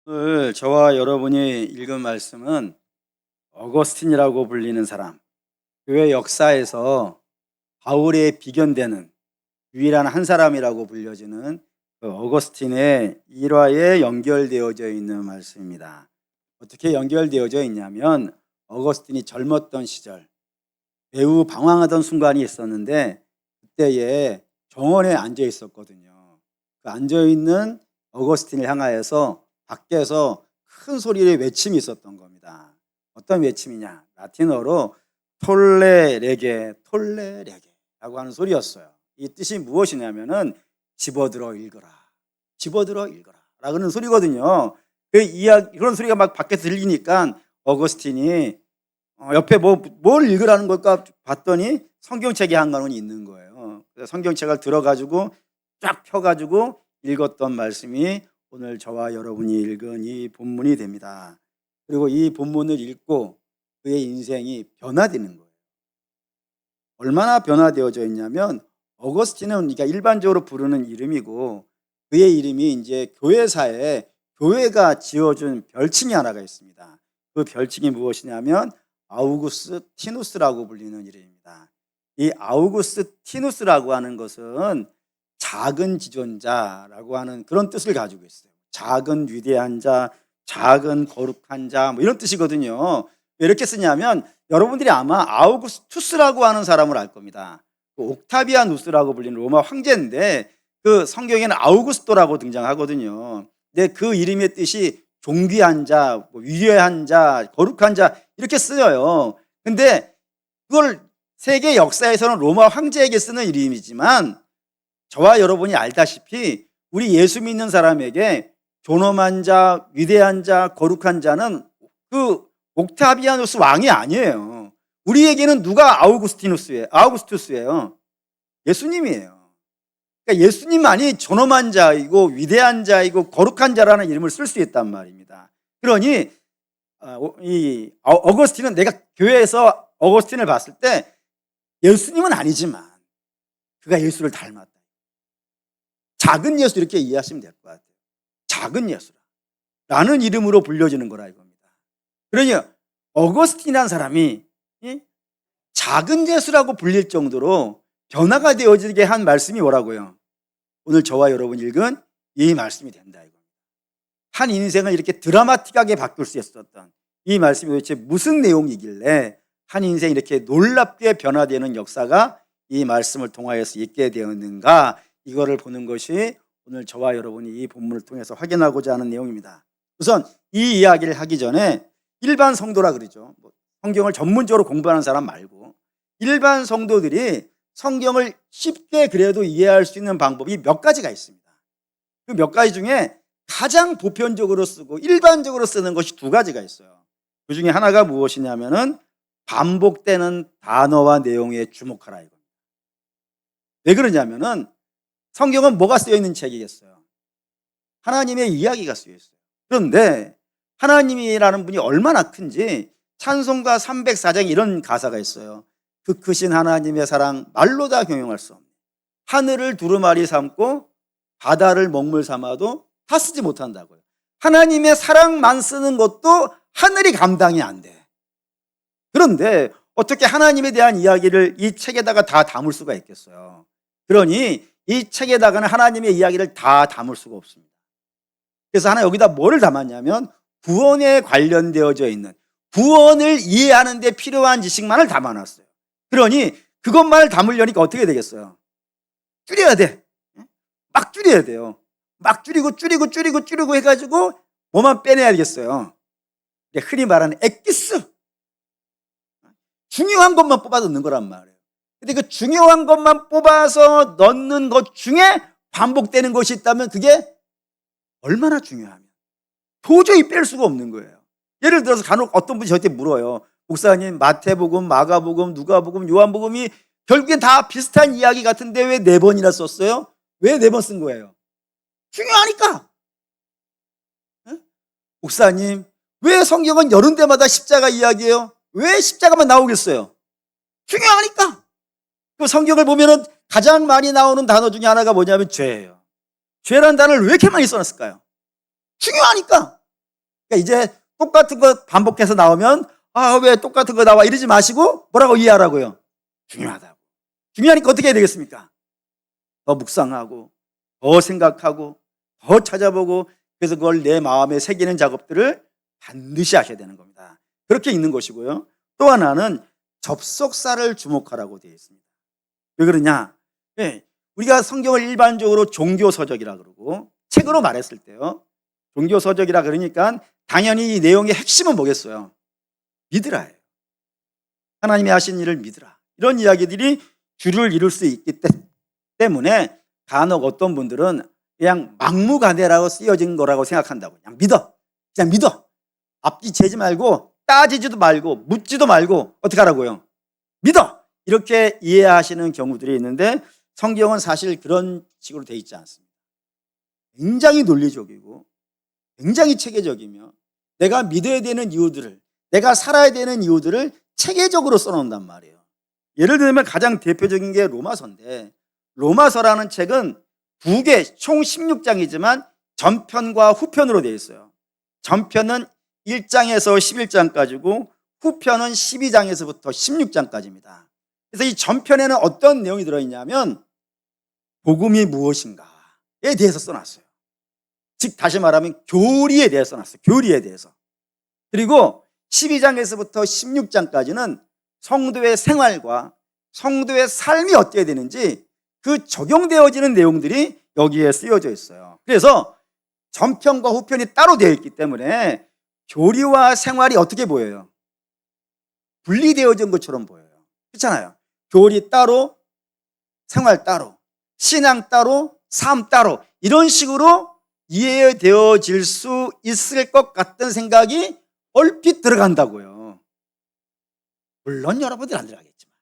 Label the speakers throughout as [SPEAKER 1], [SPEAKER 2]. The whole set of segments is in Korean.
[SPEAKER 1] 오늘 저와 여러분이 읽은 말씀은 어거스틴이라고 불리는 사람, 교회 역사에서 바울에 비견되는 유일한 한 사람이라고 불려지는 그 어거스틴의 일화에 연결되어져 있는 말씀입니다. 어떻게 연결되어져 있냐면 어거스틴이 젊었던 시절 매우 방황하던 순간이 있었는데 그때에 정원에 앉아 있었거든요. 그 앉아 있는 어거스틴을 향하여서 밖에서 큰 소리의 외침이 있었던 겁니다. 어떤 외침이냐? 라틴어로 톨레레게 톨레레게라고 하는 소리였어요. 이 뜻이 무엇이냐면은 집어들어 읽어라, 집어들어 읽어라 라는 소리거든요. 그런 소리가 막 밖에서 들리니까 어거스틴이 옆에 뭘 읽으라는 걸까 봤더니 성경책이 한 권은 있는 거예요. 그래서 성경책을 들어가지고 쫙 펴가지고 읽었던 말씀이 오늘 저와 여러분이 읽은 이 본문이 됩니다. 그리고 이 본문을 읽고 그의 인생이 변화되는 거예요. 얼마나 변화되어져 있냐면 어거스틴은 우리가 일반적으로 부르는 이름이고 그의 이름이 이제 교회사에 교회가 지어준 별칭이 하나가 있습니다. 그 별칭이 무엇이냐면 아우구스티누스라고 불리는 이름입니다. 이 아우구스티누스라고 하는 것은 작은 지존자라고 하는 그런 뜻을 가지고 있어요. 작은 위대한 자, 작은 거룩한 자, 뭐 이런 뜻이거든요. 왜 이렇게 쓰냐면 여러분들이 아마 아우구스투스라고 하는 사람을 알 겁니다. 옥타비아누스라고 불리는 로마 황제인데 그 성경에는 아우구스토라고 등장하거든요. 근데 그 이름의 뜻이 존귀한 자, 위대한 자, 거룩한 자 이렇게 쓰여요. 근데 그걸 세계 역사에서는 로마 황제에게 쓰는 이름이지만 저와 여러분이 알다시피 우리 예수 믿는 사람에게 존엄한 자, 위대한 자, 거룩한 자는 그 옥타비아누스 왕이 아니에요. 우리에게는 누가 아우구스투스예요? 예수님이에요. 그러니까 예수님만이 존엄한 자이고 위대한 자이고 거룩한 자라는 이름을 쓸 수 있단 말입니다. 그러니 이 어거스틴은 내가 교회에서 어거스틴을 봤을 때 예수님은 아니지만 그가 예수를 닮았다. 작은 예수 이렇게 이해하시면 될 것 같아요. 작은 예수라는 이름으로 불려지는 거라 이겁니다. 그러니 어거스틴이라는 사람이 작은 예수라고 불릴 정도로 변화가 되어지게 한 말씀이 뭐라고요? 오늘 저와 여러분 읽은 이 말씀이 된다 이겁니다. 한 인생을 이렇게 드라마틱하게 바꿀 수 있었던 이 말씀이 도대체 무슨 내용이길래 한 인생이 이렇게 놀랍게 변화되는 역사가 이 말씀을 통하여서 있게 되었는가, 이거를 보는 것이 오늘 저와 여러분이 이 본문을 통해서 확인하고자 하는 내용입니다. 우선 이 이야기를 하기 전에 일반 성도라 그러죠. 성경을 전문적으로 공부하는 사람 말고 일반 성도들이 성경을 쉽게 그래도 이해할 수 있는 방법이 몇 가지가 있습니다. 그 몇 가지 중에 가장 보편적으로 쓰고 일반적으로 쓰는 것이 두 가지가 있어요. 그 중에 하나가 무엇이냐면은 반복되는 단어와 내용에 주목하라 이겁니다. 왜 그러냐면은 성경은 뭐가 쓰여 있는 책이겠어요? 하나님의 이야기가 쓰여 있어요. 그런데 하나님이라는 분이 얼마나 큰지 찬송가 304장 이런 가사가 있어요. 그 크신 하나님의 사랑 말로 다 경영할 수 없네. 하늘을 두루마리 삼고 바다를 먹물 삼아도 다 쓰지 못한다고요. 하나님의 사랑만 쓰는 것도 하늘이 감당이 안 돼. 그런데 어떻게 하나님에 대한 이야기를 이 책에다가 다 담을 수가 있겠어요? 그러니 이 책에다가는 하나님의 이야기를 다 담을 수가 없습니다. 그래서 하나 여기다 뭐를 담았냐면 구원에 관련되어져 있는 구원을 이해하는 데 필요한 지식만을 담아놨어요. 그러니 그것만을 담으려니까 어떻게 되겠어요? 줄여야 돼. 막 줄여야 돼요. 막 줄이고 해가지고 뭐만 빼내야 되겠어요? 흔히 말하는 엑기스, 중요한 것만 뽑아 넣는 거란 말이에요. 근데 그 중요한 것만 뽑아서 넣는 것 중에 반복되는 것이 있다면 그게 얼마나 중요하면 도저히 뺄 수가 없는 거예요. 예를 들어서 간혹 어떤 분이 저한테 물어요. 목사님, 마태복음, 마가복음, 누가복음, 요한복음이 결국엔 다 비슷한 이야기 같은데 왜 4번이나 썼어요? 왜 4번 쓴 거예요? 중요하니까. 목사님, 왜 성경은 여러 데마다 십자가 이야기예요? 왜 십자가만 나오겠어요? 중요하니까. 그 성경을 보면은 가장 많이 나오는 단어 중에 하나가 뭐냐면 죄예요. 죄라는 단어를 왜 이렇게 많이 써놨을까요? 중요하니까. 그러니까 이제 똑같은 거 반복해서 나오면 왜 똑같은 거 나와 이러지 마시고 뭐라고 이해하라고요? 중요하다고. 중요하니까 어떻게 해야 되겠습니까? 더 묵상하고 더 생각하고 더 찾아보고 그래서 그걸 내 마음에 새기는 작업들을 반드시 하셔야 되는 겁니다. 그렇게 있는 것이고요. 또 하나는 접속사를 주목하라고 되어 있습니다. 왜 그러냐? 우리가 성경을 일반적으로 종교서적이라 그러고 책으로 말했을 때요. 종교서적이라 그러니까 당연히 이 내용의 핵심은 뭐겠어요? 믿으라예요. 하나님이 하신 일을 믿으라. 이런 이야기들이 주를 이룰 수 있기 때문에 간혹 어떤 분들은 그냥 막무가내라고 쓰여진 거라고 생각한다고. 그냥 믿어. 그냥 믿어. 앞뒤 재지 말고 따지지도 말고 묻지도 말고 어떻게 하라고요? 믿어. 이렇게 이해하시는 경우들이 있는데 성경은 사실 그런 식으로 되어 있지 않습니다. 굉장히 논리적이고 굉장히 체계적이며 내가 믿어야 되는 이유들을, 내가 살아야 되는 이유들을 체계적으로 써놓는단 말이에요. 예를 들면 가장 대표적인 게 로마서인데, 로마서라는 책은 두 개, 총 16장이지만 전편과 후편으로 되어 있어요. 전편은 1장에서 11장까지고 후편은 12장에서부터 16장까지입니다. 그래서 이 전편에는 어떤 내용이 들어있냐면 복음이 무엇인가에 대해서 써놨어요. 즉 다시 말하면 교리에 대해서 써놨어요. 교리에 대해서. 그리고 12장에서부터 16장까지는 성도의 생활과 성도의 삶이 어떻게 되는지 그 적용되어지는 내용들이 여기에 쓰여져 있어요. 그래서 전편과 후편이 따로 되어 있기 때문에 교리와 생활이 어떻게 보여요? 분리되어진 것처럼 보여요. 그렇잖아요. 교리 따로, 생활 따로, 신앙 따로, 삶 따로 이런 식으로 이해되어질 수 있을 것 같은 생각이 얼핏 들어간다고요. 물론 여러분들 안 들어가겠지만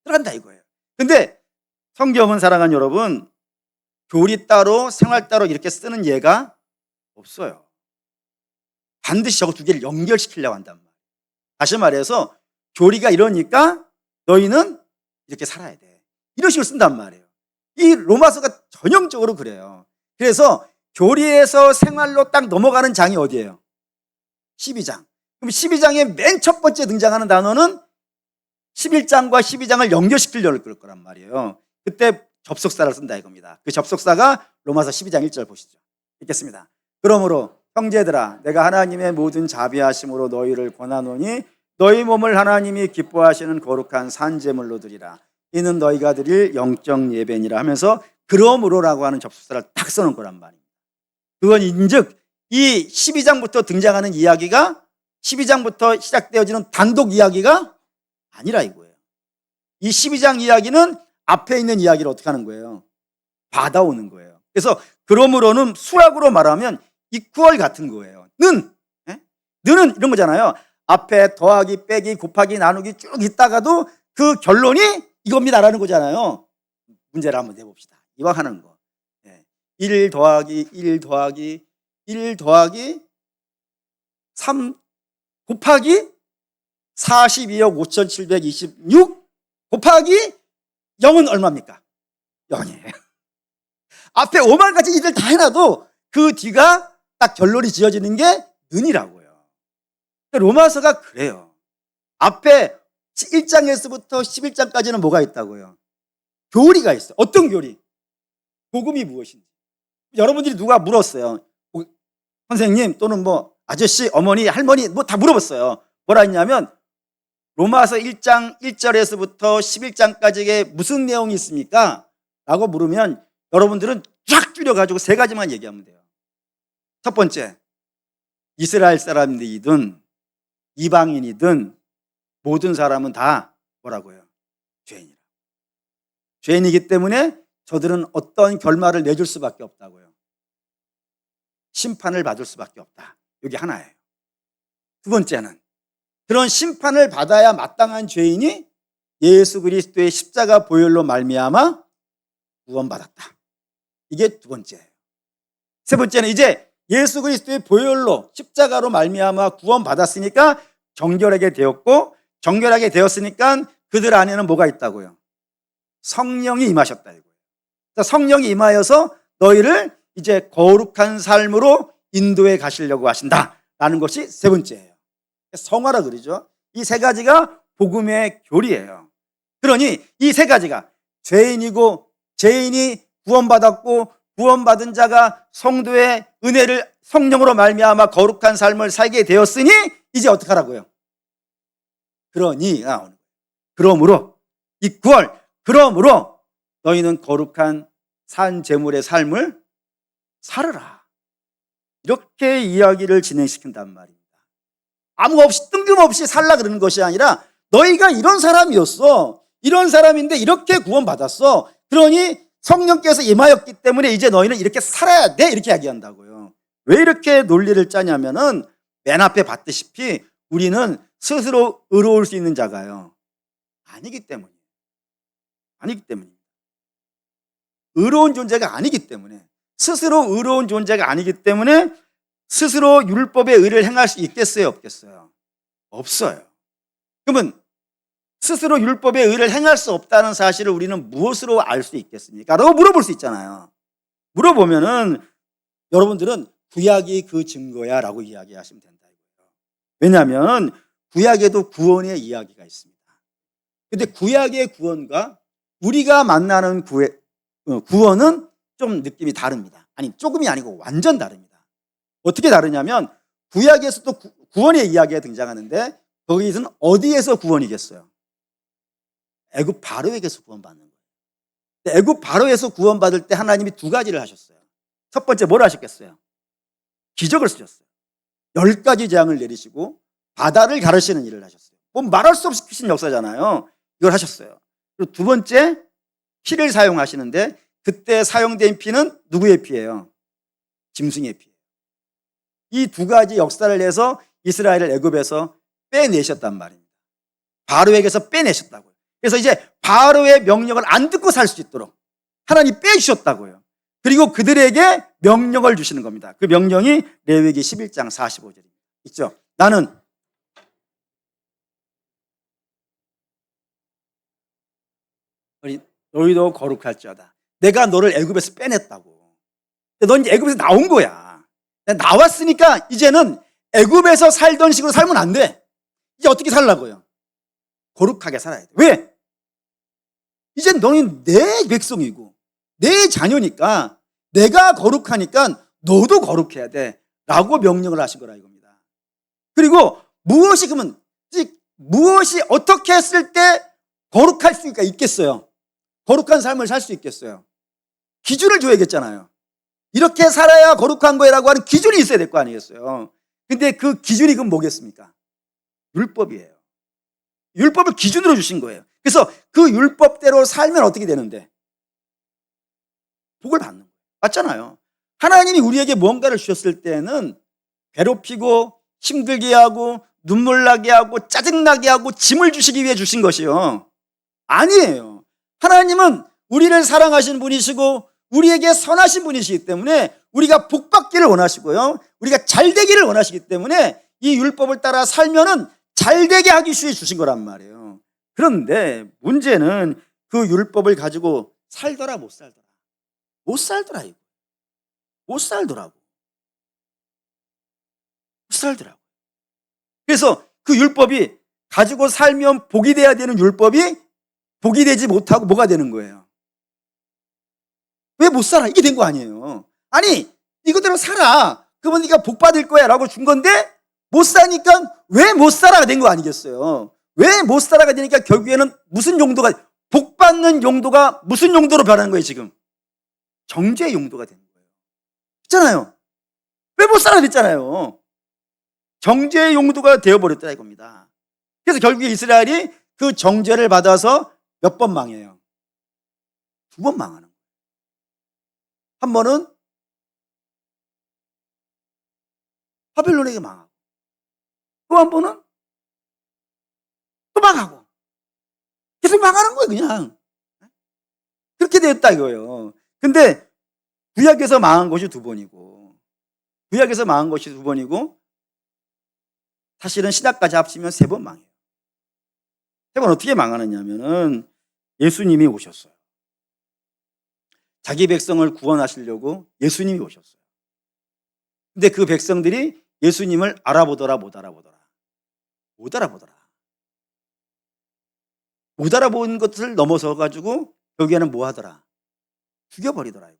[SPEAKER 1] 들어간다 이거예요. 근데 성경은 사랑하는 여러분, 교리 따로 생활 따로 이렇게 쓰는 예가 없어요. 반드시 저거 두 개를 연결시키려고 한단 말이에요. 다시 말해서 교리가 이러니까 너희는 이렇게 살아야 돼. 이런 식으로 쓴단 말이에요. 이 로마서가 전형적으로 그래요. 그래서 교리에서 생활로 딱 넘어가는 장이 어디예요? 12장. 그럼 12장의 맨 첫 번째 등장하는 단어는 11장과 12장을 연결시키려고 그럴 거란 말이에요. 그때 접속사를 쓴다 이겁니다. 그 접속사가 로마서 12장 1절 보시죠. 읽겠습니다. 그러므로 형제들아, 내가 하나님의 모든 자비하심으로 너희를 권하노니 너희 몸을 하나님이 기뻐하시는 거룩한 산제물로 드리라. 이는 너희가 드릴 영적 예배니라 하면서 그러므로라고 하는 접속사를 딱 써놓은 거란 말입니다. 그건 인즉 이 12장부터 등장하는 이야기가 12장부터 시작되어지는 단독 이야기가 아니라 이거예요. 이 12장 이야기는 앞에 있는 이야기를 어떻게 하는 거예요? 받아오는 거예요. 그래서 그러므로는 수학으로 말하면 이퀄 같은 거예요. 는은 이런 거잖아요. 앞에 더하기, 빼기, 곱하기, 나누기 쭉 있다가도 그 결론이 이겁니다라는 거잖아요. 문제를 한번 내봅시다. 이왕 하는 거. 1 더하기 1 더하기 1 더하기 3 곱하기 42억 5,726 곱하기 0은 얼마입니까? 0이에요. 앞에 5만 가지 일을 다 해놔도 그 뒤가 딱 결론이 지어지는 게 는이라고요. 로마서가 그래요. 앞에 1장에서부터 11장까지는 뭐가 있다고요? 교리가 있어요. 어떤 교리? 복음이 무엇인지. 여러분들이 누가 물었어요. 선생님 또는 뭐 아저씨, 어머니, 할머니 뭐 다 물어봤어요. 뭐라 했냐면 로마서 1장 1절에서부터 11장까지에 무슨 내용이 있습니까? 라고 물으면 여러분들은 쫙 줄여가지고 세 가지만 얘기하면 돼요. 첫 번째, 이스라엘 사람들이든 이방인이든 모든 사람은 다 뭐라고요? 죄인이라. 죄인이기 때문에 저들은 어떤 결말을 내줄 수밖에 없다고요. 심판을 받을 수밖에 없다. 여기 하나예요. 두 번째는 그런 심판을 받아야 마땅한 죄인이 예수 그리스도의 십자가 보혈로 말미암아 구원받았다. 이게 두 번째예요. 세 번째는 이제 예수 그리스도의 보혈로 십자가로 말미암아 구원받았으니까 정결하게 되었고 정결하게 되었으니까 그들 안에는 뭐가 있다고요? 성령이 임하셨다 이거예요. 성령이 임하여서 너희를 이제 거룩한 삶으로 인도해 가시려고 하신다 라는 것이 세 번째예요. 성화라 그러죠. 이 세 가지가 복음의 교리예요. 그러니 이 세 가지가 죄인이고 죄인이 구원받았고 구원받은 자가 성도의 은혜를 성령으로 말미암아 거룩한 삶을 살게 되었으니 이제 어떻게 하라고요? 그러므로 이 9월 그러므로 너희는 거룩한 산 제물의 삶을 살아라. 이렇게 이야기를 진행시킨단 말입니다. 아무 없이 뜬금없이 살라 그러는 것이 아니라 너희가 이런 사람이었어. 이런 사람인데 이렇게 구원받았어. 그러니 성령께서 임하였기 때문에 이제 너희는 이렇게 살아야 돼. 이렇게 이야기한다고요. 왜 이렇게 논리를 짜냐면은 맨 앞에 봤다시피 우리는 스스로 의로울 수 있는 자가요. 아니기 때문입니다. 의로운 존재가 아니기 때문에 스스로 의로운 존재가 아니기 때문에 스스로 율법의 의를 행할 수 있겠어요? 없겠어요? 없어요. 그러면 스스로 율법의 의를 행할 수 없다는 사실을 우리는 무엇으로 알 수 있겠습니까? 라고 물어볼 수 있잖아요. 물어보면은 여러분들은 구약이 그 증거야 라고 이야기하시면 된다. 왜냐하면 구약에도 구원의 이야기가 있습니다. 근데 구약의 구원과 우리가 만나는 구원은 좀 느낌이 다릅니다. 아니, 조금이 아니고 완전 다릅니다. 어떻게 다르냐면 구약에서도 구원의 이야기가 등장하는데 거기서는 어디에서 구원이겠어요? 애굽 바로에게서 구원받는 거예요. 애굽 바로에서 구원받을 때 하나님이 두 가지를 하셨어요. 첫 번째 뭘 하셨겠어요? 기적을 쓰셨어요. 10가지 재앙을 내리시고 바다를 가르시는 일을 하셨어요. 뭐 말할 수 없이 크신 역사잖아요. 이걸 하셨어요. 그리고 두 번째 피를 사용하시는데 그때 사용된 피는 누구의 피예요? 짐승의 피예요. 이 두 가지 역사를 내서 이스라엘을 애굽에서 빼내셨단 말입니다. 바로에게서 빼내셨다고요. 그래서 이제 바로의 명령을 안 듣고 살 수 있도록 하나님 빼주셨다고요. 그리고 그들에게 명령을 주시는 겁니다. 그 명령이 레위기 11장 45절입니다. 있죠? 너희도 거룩할지어다. 내가 너를 애굽에서 빼냈다고. 넌 이제 애굽에서 나온 거야. 나왔으니까 이제는 애굽에서 살던 식으로 살면 안 돼. 이제 어떻게 살라고요? 거룩하게 살아야 돼. 왜? 이제 너는 내 백성이고 내 자녀니까 내가 거룩하니까 너도 거룩해야 돼 라고 명령을 하신 거라 이겁니다. 그리고 무엇이 어떻게 했을 때 거룩할 수가 있겠어요? 거룩한 삶을 살 수 있겠어요? 기준을 줘야겠잖아요. 이렇게 살아야 거룩한 거라고 하는 기준이 있어야 될 거 아니겠어요? 근데 그 기준이 그럼 뭐겠습니까? 율법이에요. 율법을 기준으로 주신 거예요. 그래서 그 율법대로 살면 어떻게 되는데? 복을 받는 거예요. 맞잖아요. 하나님이 우리에게 무언가를 주셨을 때는 괴롭히고 힘들게 하고 눈물 나게 하고 짜증나게 하고 짐을 주시기 위해 주신 것이요. 아니에요. 하나님은 우리를 사랑하시는 분이시고 우리에게 선하신 분이시기 때문에 우리가 복 받기를 원하시고요. 우리가 잘 되기를 원하시기 때문에 이 율법을 따라 살면은 잘 되게 하기 위해 주신 거란 말이에요. 그런데 문제는 그 율법을 가지고 살더라 못 살더라. 못 살더라 이거. 못 살더라고. 못 살더라고. 그래서 그 율법이 가지고 살면 복이 돼야 되는 율법이 복이 되지 못하고 뭐가 되는 거예요? 왜 못 살아? 이게 된 거 아니에요. 아니 이거대로 살아. 그러면 네가 복 받을 거야 라고 준 건데 못 사니까 왜 못 살아가 된 거 아니겠어요? 왜 못 살아가 되니까 결국에는 무슨 용도가 복 받는 용도가 무슨 용도로 변하는 거예요 지금? 정죄의 용도가 되는 거예요. 있잖아요. 왜 못 살아 됐잖아요. 정죄의 용도가 되어버렸다 이겁니다. 그래서 결국에 이스라엘이 그 정죄를 받아서 몇 번 망해요? 2번 망하는 거예요. 한 번은 바벨론에게 망하고 또 한 번은 또 망하고 계속 망하는 거예요 그냥. 그렇게 됐다 이거예요. 근데 구약에서 망한 것이 2번이고 구약에서 망한 것이 2번이고 사실은 신약까지 합치면 3번 망해요. 3번 어떻게 망하느냐면은 예수님이 오셨어요. 자기 백성을 구원하시려고 예수님이 오셨어요. 근데 그 백성들이 예수님을 알아보더라 못 알아보더라? 못 알아보더라. 못 알아본 것을 넘어서 가지고 결국에는 뭐 하더라? 죽여버리더라.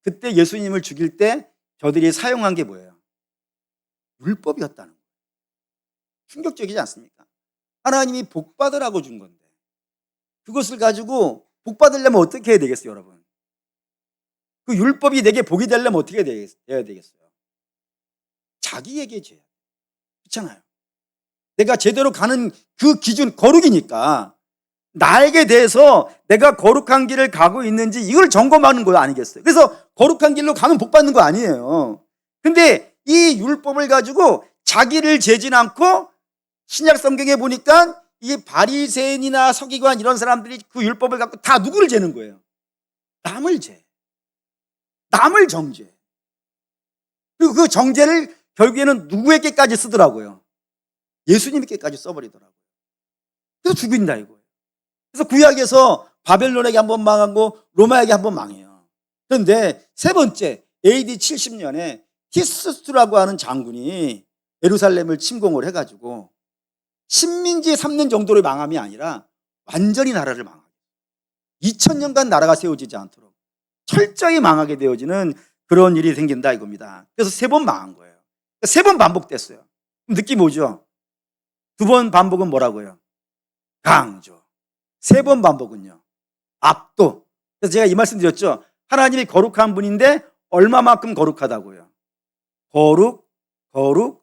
[SPEAKER 1] 그때 예수님을 죽일 때 저들이 사용한 게 뭐예요? 율법이었다는 거예요. 충격적이지 않습니까? 하나님이 복 받으라고 준 건데 그것을 가지고 복 받으려면 어떻게 해야 되겠어요, 여러분? 그 율법이 내게 복이 되려면 어떻게 해야 되겠어요? 자기에게 죄. 그렇잖아요. 내가 제대로 가는 그 기준, 거룩이니까 나에게 대해서 내가 거룩한 길을 가고 있는지 이걸 점검하는 거 아니겠어요? 그래서 거룩한 길로 가면 복 받는 거 아니에요. 근데 이 율법을 가지고 자기를 재진 않고 신약 성경에 보니까 이 바리새인이나 서기관 이런 사람들이 그 율법을 갖고 다 누구를 재는 거예요? 남을 재. 남을 정죄. 그리고 그 정죄를 결국에는 누구에게까지 쓰더라고요? 예수님께까지 써버리더라고요. 그래서 죽인다 이거예요. 그래서 구약에서 바벨론에게 한번 망하고 로마에게 한번 망해요. 그런데 세 번째 AD 70년에 티스투라고 하는 장군이 예루살렘을 침공을 해가지고 식민지 3년 정도로 망함이 아니라 완전히 나라를 망하게 2000년간 나라가 세워지지 않도록 철저히 망하게 되어지는 그런 일이 생긴다 이겁니다. 그래서 3번 망한 거예요. 3번 반복됐어요. 느낌 오죠? 2번 반복은 뭐라고요? 강조. 3번 반복은요? 압도. 그래서 제가 이 말씀 드렸죠. 하나님이 거룩한 분인데 얼마만큼 거룩하다고요? 거룩이라고요.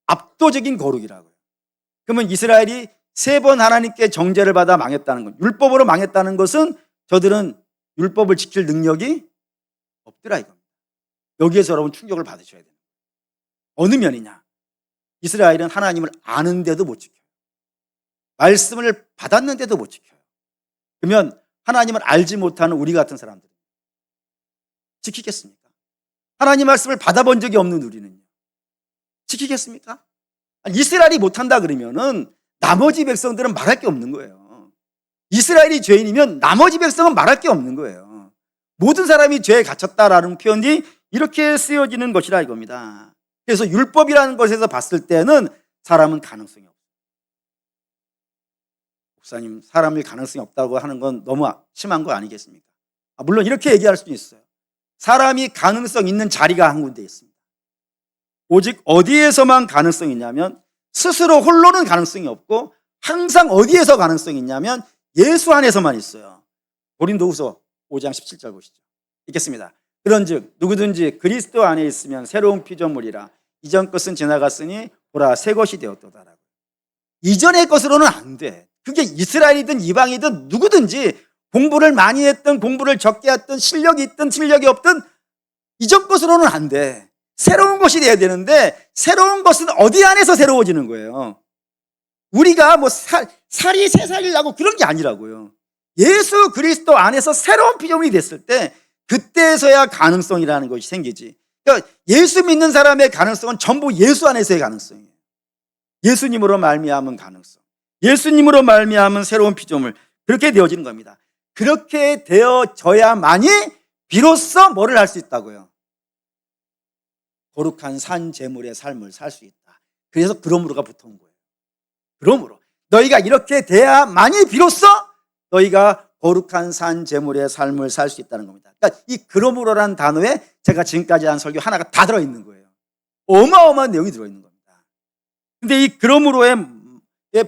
[SPEAKER 1] 압도적인 거룩이라고요. 그러면 이스라엘이 3번 하나님께 정죄를 받아 망했다는 것, 율법으로 망했다는 것은 저들은 율법을 지킬 능력이 없더라 이겁니다. 여기에서 여러분 충격을 받으셔야 돼요. 어느 면이냐? 이스라엘은 하나님을 아는데도 못 지켜요. 말씀을 받았는데도 못 지켜요. 그러면 하나님을 알지 못하는 우리 같은 사람들은 지키겠습니까? 하나님 말씀을 받아본 적이 없는 우리는요. 지키겠습니까? 이스라엘이 못한다 그러면은 나머지 백성들은 말할 게 없는 거예요. 이스라엘이 죄인이면 나머지 백성은 말할 게 없는 거예요. 모든 사람이 죄에 갇혔다라는 표현이 이렇게 쓰여지는 것이라 이겁니다. 그래서 율법이라는 것에서 봤을 때는 사람은 가능성이 없어요. 목사님, 사람이 가능성이 없다고 하는 건 너무 심한 거 아니겠습니까? 물론 이렇게 얘기할 수도 있어요. 사람이 가능성 있는 자리가 한 군데 있습니다. 오직 어디에서만 가능성이 있냐면 스스로 홀로는 가능성이 없고 항상 어디에서 가능성이 있냐면 예수 안에서만 있어요. 고린도후서 5장 17절 보시죠. 읽겠습니다. 그런즉 누구든지 그리스도 안에 있으면 새로운 피조물이라 이전 것은 지나갔으니 보라 새 것이 되었도다라고. 이전의 것으로는 안 돼. 그게 이스라엘이든 이방이든 누구든지 공부를 많이 했든 공부를 적게 했든 실력이 있든 실력이 없든 이전 것으로는 안 돼. 새로운 것이 돼야 되는데 새로운 것은 어디 안에서 새로워지는 거예요? 우리가 뭐 살이 3살이 나고 그런 게 아니라고요. 예수 그리스도 안에서 새로운 피조물이 됐을 때 그때서야 가능성이라는 것이 생기지. 그러니까 예수 믿는 사람의 가능성은 전부 예수 안에서의 가능성이에요. 예수님으로 말미암은 가능성, 예수님으로 말미암은 새로운 피조물, 그렇게 되어지는 겁니다. 그렇게 되어져야만이 비로소 뭐를 할 수 있다고요? 거룩한 산 제물의 삶을 살 수 있다. 그래서 그러므로가 붙은 거예요. 그러므로 너희가 이렇게 돼야만이 비로소 너희가 거룩한 산 제물의 삶을 살 수 있다는 겁니다. 그러니까 이 그러므로라는 단어에 제가 지금까지 한 설교 하나가 다 들어있는 거예요. 어마어마한 내용이 들어있는 겁니다. 근데 이 그러므로에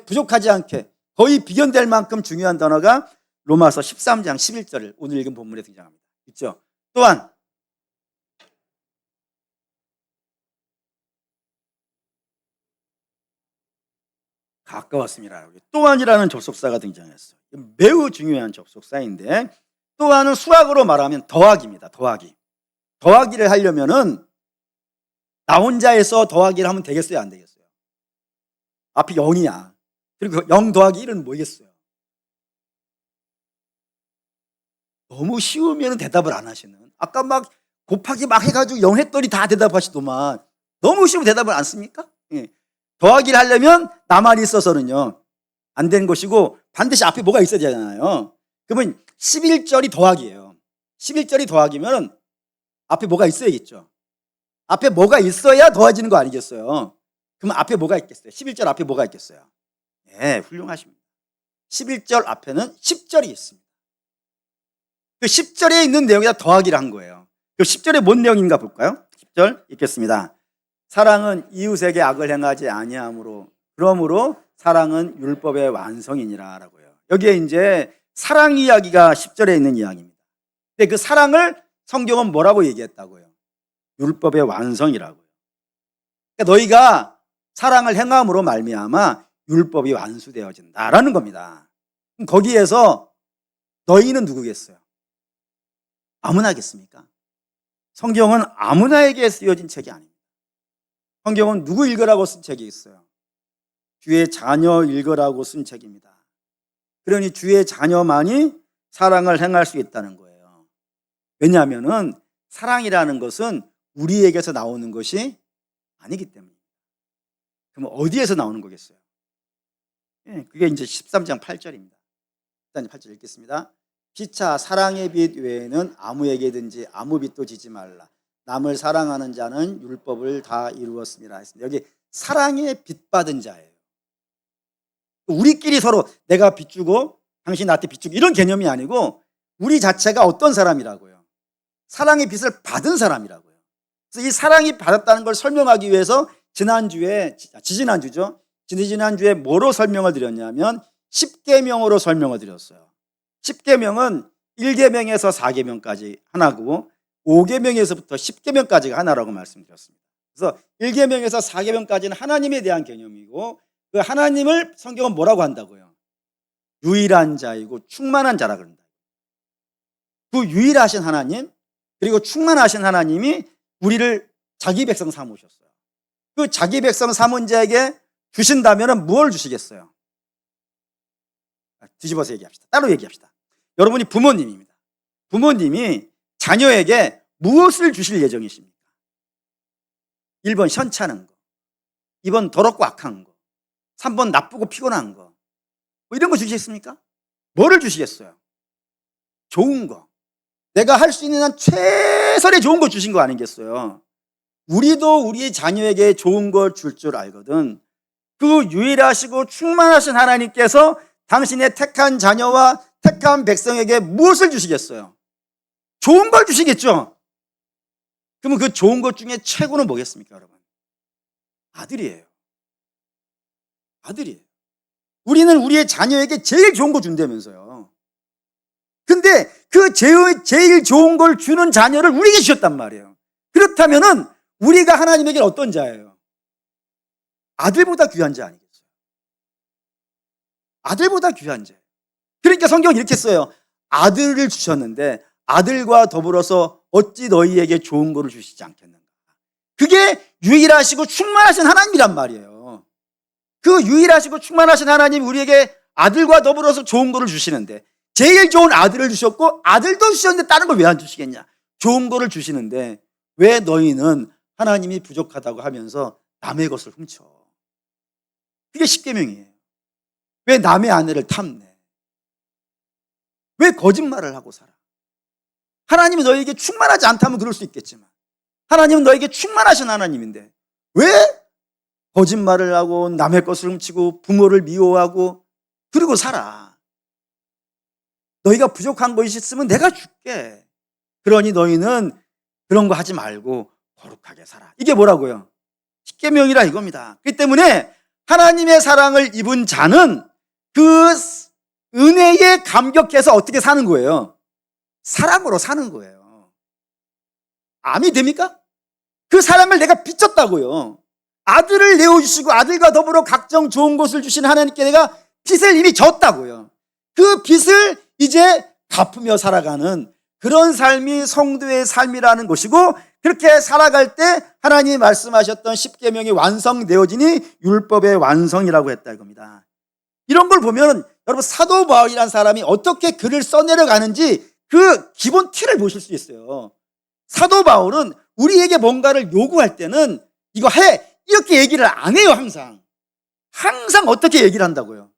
[SPEAKER 1] 부족하지 않게 거의 비견될 만큼 중요한 단어가 로마서 13장 11절을 오늘 읽은 본문에 등장합니다. 있죠? 또한 가까웠습니다. 또한이라는 접속사가 등장했어요. 매우 중요한 접속사인데 또한은 수학으로 말하면 더하기입니다. 더하기를 하려면은 나 혼자해서 더하기를 하면 되겠어요? 안 되겠어요? 앞이 0이야. 그리고 0 더하기 1은 뭐겠어요? 너무 쉬우면 대답을 안 하시는. 아까 막 곱하기 막 해가지고 0 했더니 다 대답하시더만. 너무 쉬우면 대답을 안 씁니까? 예. 더하기를 하려면 나말이 있어서는요 안 되는 것이고 반드시 앞에 뭐가 있어야 되잖아요. 그러면 11절이 더하기예요. 11절이 더하기면 앞에 뭐가 있어야겠죠. 앞에 뭐가 있어야 더해지는 거 아니겠어요? 그럼 앞에 뭐가 있겠어요? 11절 앞에 뭐가 있겠어요? 네, 훌륭하십니다. 11절 앞에는 10절이 있습니다. 그 10절에 있는 내용에다 더하기를 한 거예요. 그 10절에 뭔 내용인가 볼까요? 10절 읽겠습니다. 사랑은 이웃에게 악을 행하지 아니하므로 그러므로 사랑은 율법의 완성이니라 라고요. 여기에 이제 사랑 이야기가 10절에 있는 이야기입니다. 근데 그 사랑을 성경은 뭐라고 얘기했다고요? 율법의 완성이라고요. 그러니까 너희가 사랑을 행함으로 말미암아 율법이 완수되어진다라는 겁니다. 그럼 거기에서 너희는 누구겠어요? 아무나겠습니까? 성경은 아무나에게 쓰여진 책이 아닙니다. 성경은 누구 읽으라고 쓴 책이 있어요? 주의 자녀 읽으라고 쓴 책입니다. 그러니 주의 자녀만이 사랑을 행할 수 있다는 거예요. 왜냐하면 사랑이라는 것은 우리에게서 나오는 것이 아니기 때문입니다. 그럼 어디에서 나오는 거겠어요? 그게 이제 13장 8절입니다. 13장 8절 읽겠습니다. 피차 사랑의 빛 외에는 아무에게든지 아무 빛도 지지 말라. 남을 사랑하는 자는 율법을 다 이루었습니다. 여기 사랑의 빛 받은 자예요. 우리끼리 서로 내가 빛주고 당신 나한테 빛주고 이런 개념이 아니고 우리 자체가 어떤 사람이라고요? 사랑의 빛을 받은 사람이라고요. 그래서 이 사랑이 받았다는 걸 설명하기 위해서 지난주에 뭐로 설명을 드렸냐면 10계명으로 설명을 드렸어요. 10계명은 1계명에서 4계명까지 하나고 5계명에서부터 10계명까지가 하나라고 말씀드렸습니다. 그래서 1계명에서 4계명까지는 하나님에 대한 개념이고 그 하나님을 성경은 뭐라고 한다고요? 유일한 자이고 충만한 자라 그런다. 그 유일하신 하나님 그리고 충만하신 하나님이 우리를 자기 백성 삼으셨어요. 그 자기 백성 삼은 자에게 주신다면 뭘 주시겠어요? 뒤집어서 얘기합시다. 따로 얘기합시다. 여러분이 부모님입니다. 부모님이 자녀에게 무엇을 주실 예정이십니까? 1번 현찮은 거, 2번 더럽고 악한 거, 3번 나쁘고 피곤한 거, 뭐 이런 거 주시겠습니까? 뭐를 주시겠어요? 좋은 거. 내가 할 수 있는 한 최선의 좋은 거 주신 거 아니겠어요? 우리도 우리 자녀에게 좋은 걸 줄 줄 알거든. 그 유일하시고 충만하신 하나님께서 당신의 택한 자녀와 택한 백성에게 무엇을 주시겠어요? 좋은 걸 주시겠죠? 그러면 그 좋은 것 중에 최고는 뭐겠습니까, 여러분? 아들이에요. 아들이에요. 우리는 우리의 자녀에게 제일 좋은 거 준다면서요. 근데 그 제일 좋은 걸 주는 자녀를 우리에게 주셨단 말이에요. 그렇다면은 우리가 하나님에게 어떤 자예요? 아들보다 귀한 자 아니겠어요? 아들보다 귀한 자. 그러니까 성경은 이렇게 써요. 아들을 주셨는데 아들과 더불어서 어찌 너희에게 좋은 거를 주시지 않겠는가. 그게 유일하시고 충만하신 하나님이란 말이에요. 그 유일하시고 충만하신 하나님이 우리에게 아들과 더불어서 좋은 거를 주시는데 제일 좋은 아들을 주셨고 아들도 주셨는데 다른 걸 왜 안 주시겠냐. 좋은 거를 주시는데 왜 너희는 하나님이 부족하다고 하면서 남의 것을 훔쳐. 그게 십계명이에요. 왜 남의 아내를 탐내? 왜 거짓말을 하고 살아? 하나님이 너에게 충만하지 않다면 그럴 수 있겠지만 하나님은 너에게 충만하신 하나님인데 왜 거짓말을 하고 남의 것을 훔치고 부모를 미워하고 그러고 살아? 너희가 부족한 것이 있으면 내가 줄게. 그러니 너희는 그런 거 하지 말고 거룩하게 살아. 이게 뭐라고요? 십계명이라 이겁니다. 그렇기 때문에 하나님의 사랑을 입은 자는 그 은혜에 감격해서 어떻게 사는 거예요? 사랑으로 사는 거예요. 암이 됩니까? 그 사랑을 내가 빚졌다고요. 아들을 내어주시고 아들과 더불어 각종 좋은 것을 주신 하나님께 내가 빚을 이미 졌다고요. 그 빚을 이제 갚으며 살아가는 그런 삶이 성도의 삶이라는 것이고 그렇게 살아갈 때 하나님이 말씀하셨던 십계명이 완성되어지니 율법의 완성이라고 했다 이겁니다. 이런 걸 보면 여러분 사도 바울이라는 사람이 어떻게 글을 써내려가는지 그 기본 티를 보실 수 있어요. 사도 바울은 우리에게 뭔가를 요구할 때는 이거 해 이렇게 얘기를 안 해요. 항상 어떻게 얘기를 한다고요?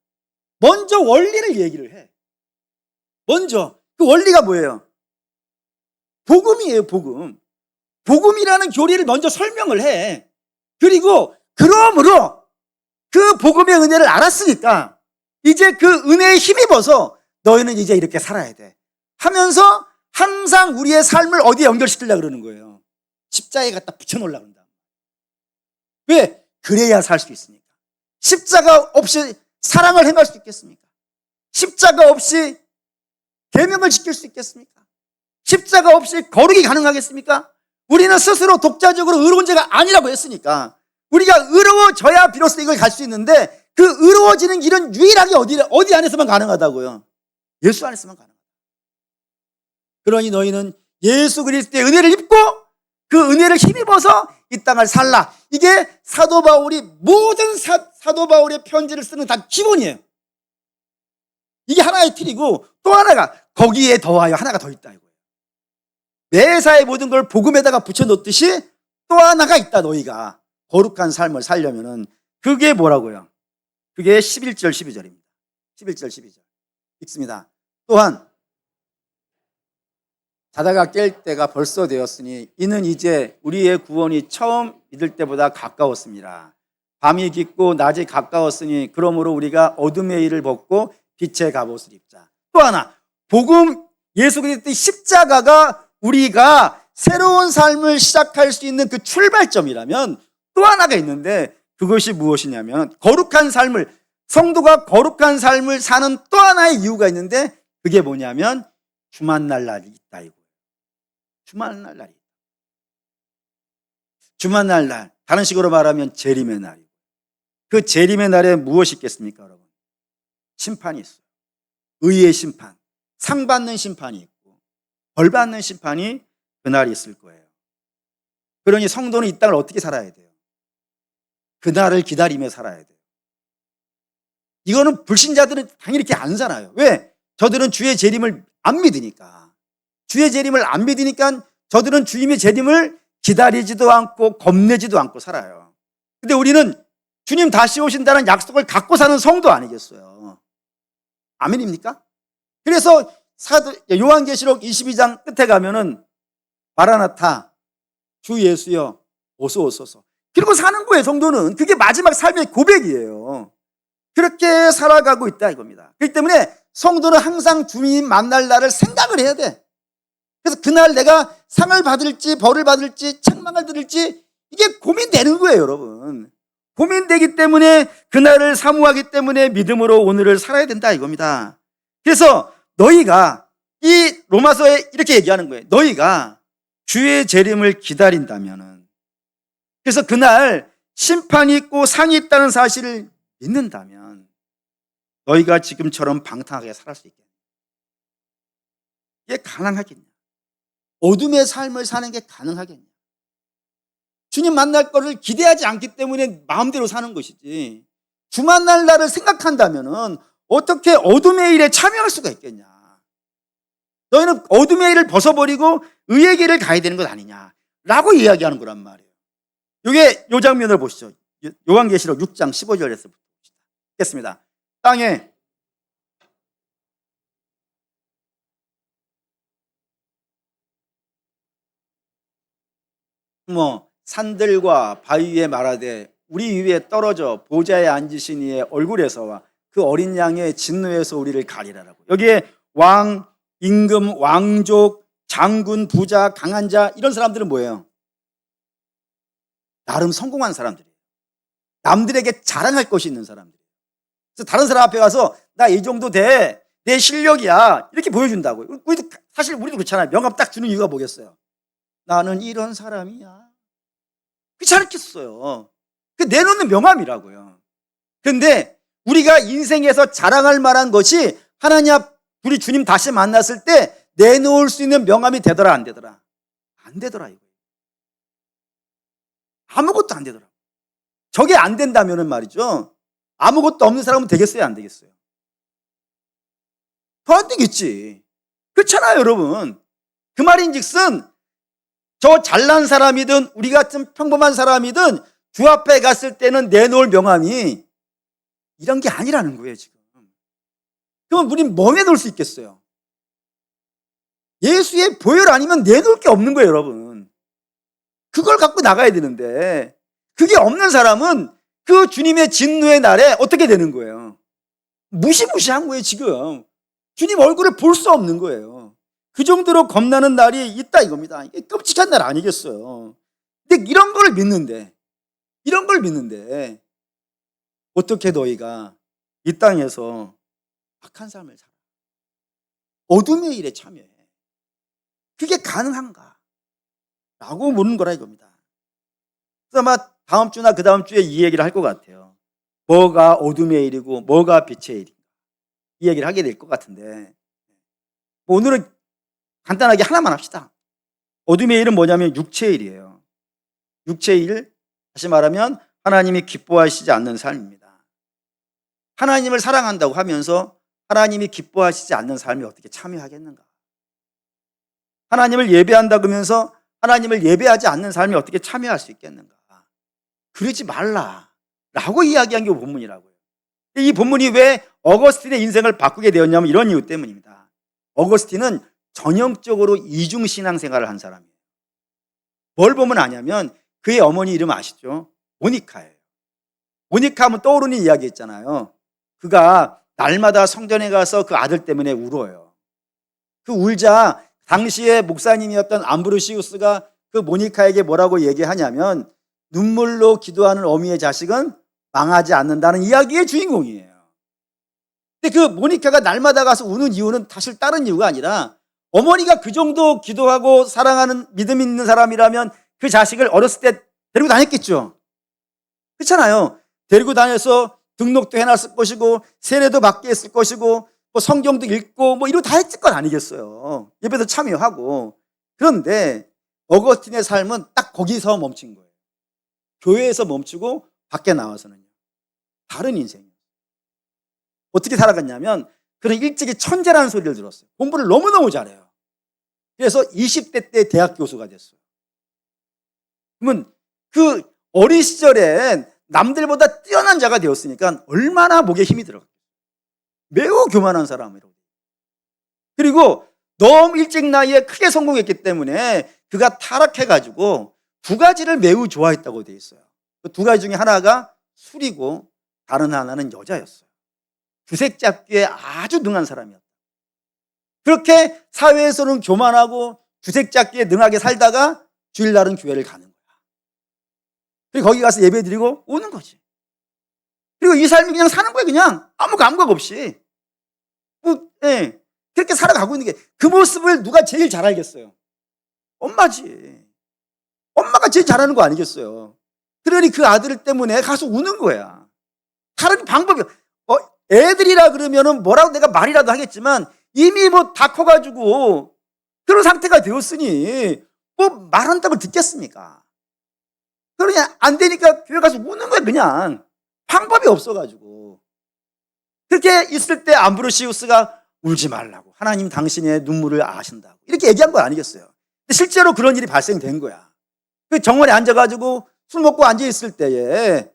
[SPEAKER 1] 먼저 원리를 얘기를 해. 먼저 그 원리가 뭐예요? 복음이에요. 복음. 복음이라는 교리를 먼저 설명을 해. 그리고 그러므로 그 복음의 은혜를 알았으니까 이제 그 은혜에 힘입어서 너희는 이제 이렇게 살아야 돼 하면서 항상 우리의 삶을 어디에 연결시키려고 그러는 거예요. 십자가에 갖다 붙여놓으려고 한다. 왜? 그래야 살 수 있으니까. 십자가 없이 사랑을 행할 수 있겠습니까? 십자가 없이 계명을 지킬 수 있겠습니까? 십자가 없이 거룩이 가능하겠습니까? 우리는 스스로 독자적으로 의로운 자가 아니라고 했으니까 우리가 의로워져야 비로소 이걸 갈 수 있는데 그 의로워지는 길은 유일하게 어디 안에서만 가능하다고요? 예수 안에서만 가능하다. 그러니 너희는 예수 그리스도의 은혜를 입고 그 은혜를 힘입어서 이 땅을 살라. 이게 사도 바울이 모든 사도 바울의 편지를 쓰는 다 기본이에요. 이게 하나의 틀이고 또 하나가 거기에 더하여 하나가 더 있다 이거예요. 매사의 모든 걸 복음에다가 붙여놓듯이 또 하나가 있다. 너희가 거룩한 삶을 살려면은 그게 뭐라고요? 그게 11절 12절입니다. 11절 12절 읽습니다. 또한 자다가 깰 때가 벌써 되었으니 이는 이제 우리의 구원이 처음 믿을 때보다 가까웠습니다. 밤이 깊고 낮이 가까웠으니 그러므로 우리가 어둠의 일을 벗고 빛의 갑옷을 입자. 또 하나 복음 예수 그리스도의 십자가가 우리가 새로운 삶을 시작할 수 있는 그 출발점이라면 또 하나가 있는데 그것이 무엇이냐면 거룩한 삶을 성도가 거룩한 삶을 사는 또 하나의 이유가 있는데 그게 뭐냐면 주만날 날이 있다 이거. 주만날 날이 있다. 주만날 날 다른 식으로 말하면 재림의 날이고 그 재림의 날에 무엇이 있겠습니까 여러분? 심판이 있어요. 의의 심판, 상 받는 심판이 있고 벌 받는 심판이 그날이 있을 거예요. 그러니 성도는 이 땅을 어떻게 살아야 돼요? 그날을 기다리며 살아야 돼요. 이거는 불신자들은 당연히 이렇게 안 살아요. 왜? 저들은 주의 재림을 안 믿으니까. 주의 재림을 안 믿으니까 저들은 주님의 재림을 기다리지도 않고 겁내지도 않고 살아요. 근데 우리는 주님 다시 오신다는 약속을 갖고 사는 성도 아니겠어요? 아멘입니까? 그래서 요한계시록 22장 끝에 가면은 마라나타 주 예수여 어서 오소서 그러고 사는 거예요. 성도는 그게 마지막 삶의 고백이에요. 그렇게 살아가고 있다 이겁니다. 그렇기 때문에 성도는 항상 주님 만날 날을 생각을 해야 돼. 그래서 그날 내가 상을 받을지 벌을 받을지 책망을 들을지 이게 고민되는 거예요 여러분. 고민되기 때문에 그날을 사모하기 때문에 믿음으로 오늘을 살아야 된다 이겁니다. 그래서 너희가 이 로마서에 이렇게 얘기하는 거예요. 너희가 주의 재림을 기다린다면은 그래서 그날 심판이 있고 상이 있다는 사실을 믿는다면 너희가 지금처럼 방탕하게 살아갈 수 있겠냐? 이게 가능하겠냐? 어둠의 삶을 사는 게 가능하겠냐? 주님 만날 거를 기대하지 않기 때문에 마음대로 사는 것이지 주 만날 날을 생각한다면 어떻게 어둠의 일에 참여할 수가 있겠냐? 너희는 어둠의 일을 벗어버리고 의의 길을 가야 되는 것 아니냐라고 이야기하는 거란 말이에요. 이게 요 장면을 보시죠. 요한계시록 6장 15절에서 읽겠습니다. 땅에 산들과 바위 위에 말하되 우리 위에 떨어져 보좌에 앉으신 이의 얼굴에서와 그 어린 양의 진노에서 우리를 가리라라고. 여기에 왕, 임금, 왕족, 장군, 부자, 강한 자 이런 사람들은 뭐예요? 나름 성공한 사람들이에요. 남들에게 자랑할 것이 있는 사람들이에요. 그래서 다른 사람 앞에 가서 나 이 정도 돼, 내 실력이야 이렇게 보여준다고요. 사실 우리도 그렇잖아요. 명함 딱 주는 이유가 뭐겠어요? 나는 이런 사람이야. 그렇지 않겠어요. 그 내놓는 명함이라고요. 그런데 우리가 인생에서 자랑할 만한 것이 하나님 앞 우리 주님 다시 만났을 때 내놓을 수 있는 명함이 되더라 안 되더라? 안 되더라 이거. 아무것도 안 되더라. 저게 안 된다면은 말이죠. 아무것도 없는 사람은 되겠어요 안 되겠어요? 더 안 되겠지. 그렇잖아요 여러분. 그 말인즉슨 저 잘난 사람이든 우리 같은 평범한 사람이든 주 앞에 갔을 때는 내놓을 명함이 이런 게 아니라는 거예요 지금. 그럼 우린 뭐 내놓을 수 있겠어요? 예수의 보혈 아니면 내놓을 게 없는 거예요 여러분. 걸 갖고 나가야 되는데 그게 없는 사람은 그 주님의 진노의 날에 어떻게 되는 거예요? 무시무시한 거예요. 지금 주님 얼굴을 볼 수 없는 거예요. 그 정도로 겁나는 날이 있다 이겁니다. 이게 끔찍한 날 아니겠어요. 근데 이런 걸 믿는데 어떻게 너희가 이 땅에서 악한 삶을 살아? 어둠의 일에 참여해. 그게 가능한가? 라고 묻는 거라 이겁니다. 그래서 아마 다음 주나 그 다음 주에 이 얘기를 할 것 같아요. 뭐가 어둠의 일이고 뭐가 빛의 일인가? 이 얘기를 하게 될 것 같은데 오늘은 간단하게 하나만 합시다. 어둠의 일은 뭐냐면 육체의 일이에요. 육체의 일, 다시 말하면 하나님이 기뻐하시지 않는 삶입니다. 하나님을 사랑한다고 하면서 하나님이 기뻐하시지 않는 삶에 어떻게 참여하겠는가? 하나님을 예배한다고 하면서 하나님을 예배하지 않는 삶에 어떻게 참여할 수 있겠는가? 그러지 말라라고 이야기한 게 본문이라고요. 이 본문이 왜 어거스틴의 인생을 바꾸게 되었냐면 이런 이유 때문입니다. 어거스틴은 전형적으로 이중신앙생활을 한 사람이에요. 뭘 보면 아냐면 그의 어머니 이름 아시죠? 모니카예요. 모니카 하면 떠오르는 이야기 있잖아요. 그가 날마다 성전에 가서 그 아들 때문에 울어요. 그 울자 당시에 목사님이었던 암브로시우스가 그 모니카에게 뭐라고 얘기하냐면 눈물로 기도하는 어미의 자식은 망하지 않는다는 이야기의 주인공이에요. 근데 그 모니카가 날마다 가서 우는 이유는 사실 다른 이유가 아니라 어머니가 그 정도 기도하고 사랑하는 믿음 있는 사람이라면 그 자식을 어렸을 때 데리고 다녔겠죠. 그렇잖아요. 데리고 다녀서 등록도 해놨을 것이고 세례도 받게 했을 것이고 뭐 성경도 읽고 뭐 이러고 다 했을 건 아니겠어요. 예배도 참여하고. 그런데 어거스틴의 삶은 딱 거기서 멈춘 거예요. 교회에서 멈추고 밖에 나와서는요. 다른 인생이에요. 어떻게 살아갔냐면 그는 일찍이 천재라는 소리를 들었어요. 공부를 너무너무 잘해요. 그래서 20대 때 대학 교수가 됐어요. 그러면 그 어린 시절엔 남들보다 뛰어난 자가 되었으니까 얼마나 목에 힘이 들어가요. 매우 교만한 사람이라고. 그리고 너무 일찍 나이에 크게 성공했기 때문에 그가 타락해가지고 두 가지를 매우 좋아했다고 되어 있어요. 그 두 가지 중에 하나가 술이고 다른 하나는 여자였어요. 주색 잡기에 아주 능한 사람이었다. 그렇게 사회에서는 교만하고 주색 잡기에 능하게 살다가 주일날은 교회를 가는 거야. 그리고 거기 가서 예배 드리고 오는 거지. 그리고 이 삶이 그냥 사는 거야. 그냥 아무 감각 없이. 예. 그렇게 살아가고 있는 게 그 모습을 누가 제일 잘 알겠어요? 엄마지. 엄마가 제일 잘하는 거 아니겠어요? 그러니 그 아들 때문에 가서 우는 거야. 다른 방법이 애들이라 그러면은 뭐라고 내가 말이라도 하겠지만 이미 뭐 다 커가지고 그런 상태가 되었으니 뭐 말한다고 듣겠습니까? 그러냐 안 되니까 교회 가서 우는 거야. 그냥 방법이 없어가지고. 그렇게 있을 때 암브로시우스가 울지 말라고, 하나님 당신의 눈물을 아신다고 이렇게 얘기한 거 아니겠어요? 근데 실제로 그런 일이 발생된 거야. 그 정원에 앉아가지고 술 먹고 앉아있을 때에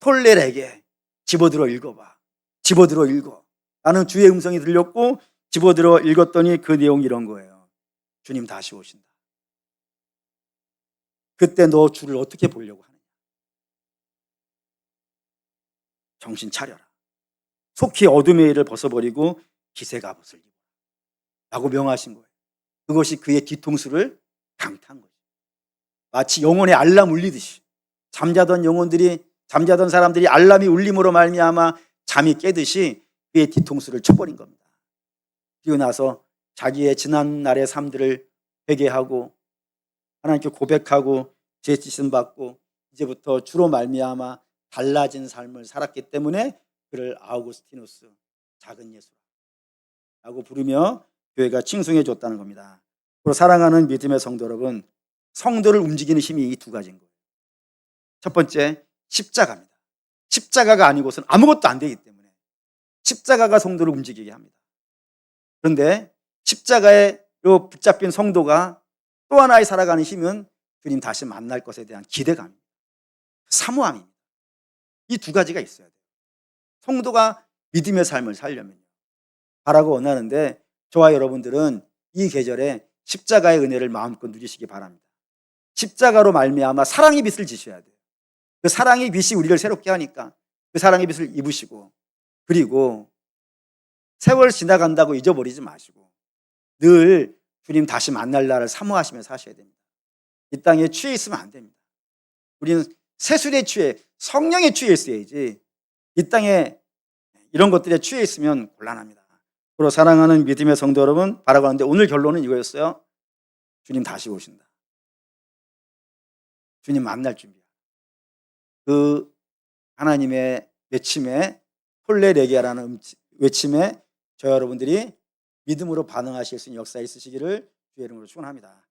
[SPEAKER 1] 톨레에게 집어들어 읽어봐, 집어들어 읽어. 나는 주의 음성이 들렸고 집어들어 읽었더니 그 내용이 이런 거예요. 주님 다시 오신다. 그때 너 주를 어떻게 보려고 하느냐? 정신 차려라. 속히 어둠의 일을 벗어버리고 기색 갑옷을 입어라 라고 명하신 거예요. 그것이 그의 뒤통수를 강타한 거예요. 마치 영혼의 알람 울리듯이 잠자던 사람들이 알람이 울림으로 말미암아 잠이 깨듯이 그의 뒤통수를 쳐버린 겁니다. 그리고 나서 자기의 지난 날의 삶들을 회개하고 하나님께 고백하고 죄 씻음 받고 이제부터 주로 말미암아 달라진 삶을 살았기 때문에 그를 아우구스티누스, 작은 예수라고 부르며 교회가 칭송해 줬다는 겁니다. 그리고 사랑하는 믿음의 성도 여러분, 성도를 움직이는 힘이 이 두 가지인 거예요. 첫 번째, 십자가입니다. 십자가가 아니고서는 아무것도 안 되기 때문에 십자가가 성도를 움직이게 합니다. 그런데 십자가로 붙잡힌 성도가 또 하나의 살아가는 힘은 주님 다시 만날 것에 대한 기대감입니다. 사모함입니다. 이 두 가지가 있어야 돼요. 성도가 믿음의 삶을 살려면요. 바라고 원하는데 저와 여러분들은 이 계절에 십자가의 은혜를 마음껏 누리시기 바랍니다. 십자가로 말미암아 사랑의 빛을 지셔야 돼요. 그 사랑의 빛이 우리를 새롭게 하니까 그 사랑의 빛을 입으시고, 그리고 세월 지나간다고 잊어버리지 마시고 늘 주님 다시 만날 날을 사모하시며 사셔야 됩니다. 이 땅에 취해 있으면 안 됩니다. 우리는 세술에 취해, 성령에 취해 있어야지 이 땅에 이런 것들에 취해 있으면 곤란합니다. 서로 사랑하는 믿음의 성도 여러분, 바라보는데 오늘 결론은 이거였어요. 주님 다시 오신다. 주님 만날 준비야. 그 하나님의 외침에, 홀레레게라는 외침에 저 여러분들이 믿음으로 반응하실 수 있는 역사에 있으시기를 주의 이름으로 축원합니다.